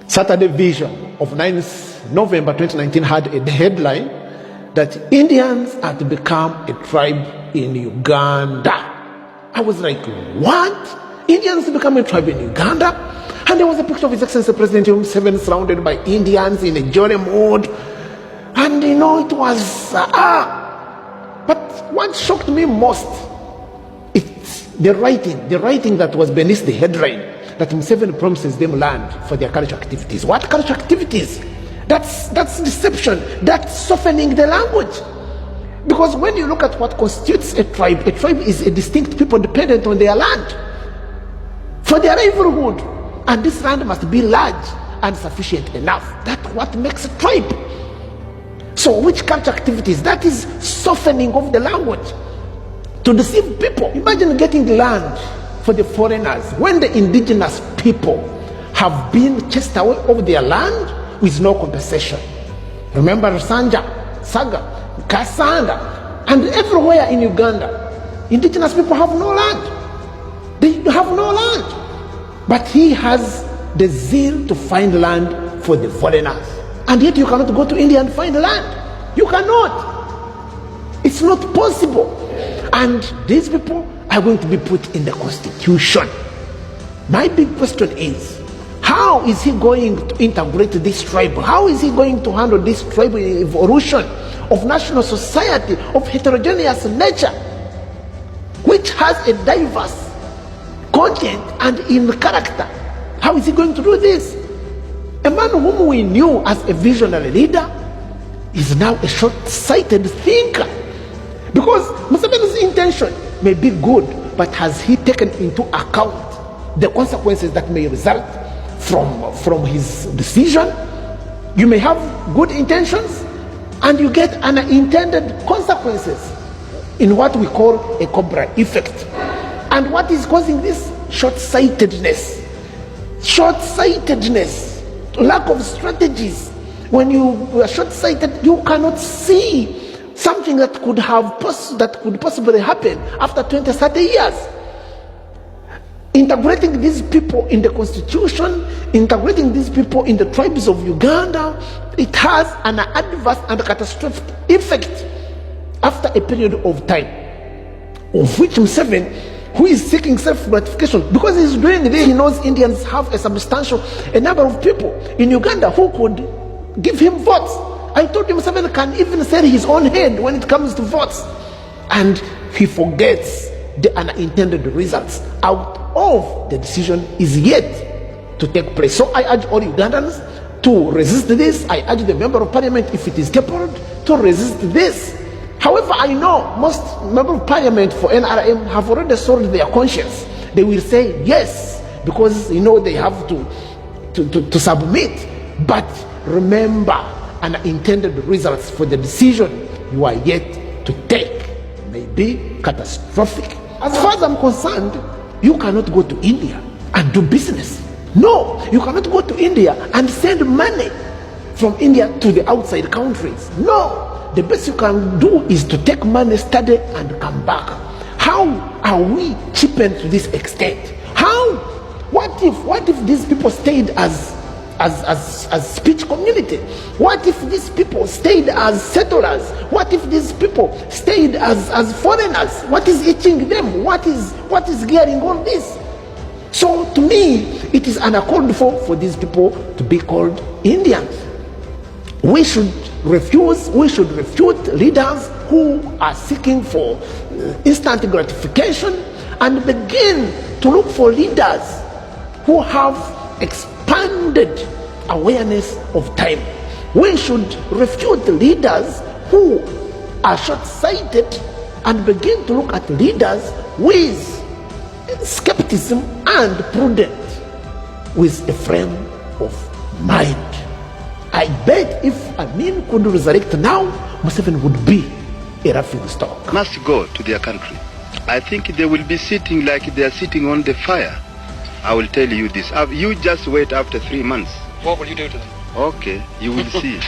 Saturday Vision of 9th November 2019 had a headline that Indians are to become a tribe in Uganda. I was like, what? Indians to become a tribe in Uganda? And there was a picture of His Excellency President Museveni surrounded by Indians in a jolly mood. And it was, But what shocked me most, it's the writing that was beneath the headline, that Museveni promises them land for their cultural activities. What cultural activities? That's deception. That's softening the language. Because when you look at what constitutes a tribe is a distinct people dependent on their land for their livelihood. And this land must be large and sufficient enough. That's what makes a tribe. So which cultural activities? That is softening of the language to deceive people. Imagine getting land for the foreigners when the indigenous people have been chased away of their land with no compensation. Remember Sanja, Saga, Kasanda, and everywhere in Uganda, indigenous people have no land. They have no land. But he has the zeal to find land for the foreigners. And yet you cannot go to India and find land. You cannot. It's not possible. And these people are going to be put in the constitution. My big question is, how is he going to integrate this tribe? How is he going to handle this tribal evolution of national society, of heterogeneous nature, which has a diverse content and in character? How is he going to do this? A man whom we knew as a visionary leader is now a short-sighted thinker. Because Museveni's intention may be good, but has he taken into account the consequences that may result from his decision? You may have good intentions and you get unintended consequences in what we call a cobra effect. And what is causing this? Short-sightedness. Short-sightedness. Lack of strategies. When you are short-sighted, you cannot see something that could possibly happen after 20, 30 years. Integrating these people in the constitution, integrating these people in the tribes of Uganda, it has an adverse and catastrophic effect after a period of time, of which Museveni, who is seeking self-gratification, because he's doing this, he knows Indians have a number of people in Uganda who could give him votes. I told him Museveni can even sell his own head when it comes to votes. And he forgets the unintended results out of the decision is yet to take place. So I urge all Ugandans to resist this. I urge the member of parliament, if it is capable, to resist this. However, I know most members of parliament for NRM have already sold their conscience. They will say yes, because they have to submit. But remember, unintended results for the decision you are yet to take may be catastrophic. As far as I'm concerned, you cannot go to India and do business. No, you cannot go to India and send money from India to the outside countries. No. The best you can do is to take money, study, and come back. How are we cheapened to this extent? How? What if these people stayed as speech community? What if these people stayed as settlers? What if these people stayed as foreigners? What is eating them? What is gearing all this? So to me, it is uncalled for these people to be called Indians. We should refute leaders who are seeking for instant gratification and begin to look for leaders who have expanded awareness of time. We should refute leaders who are short-sighted and begin to look at leaders with skepticism and prudence, with a frame of mind. I bet if Amin could resurrect now, Museveni would be a laughing stock. Must go to their country. I think they will be sitting like they are sitting on the fire. I will tell you this. You just wait after 3 months. What will you do to them? Okay, you will see.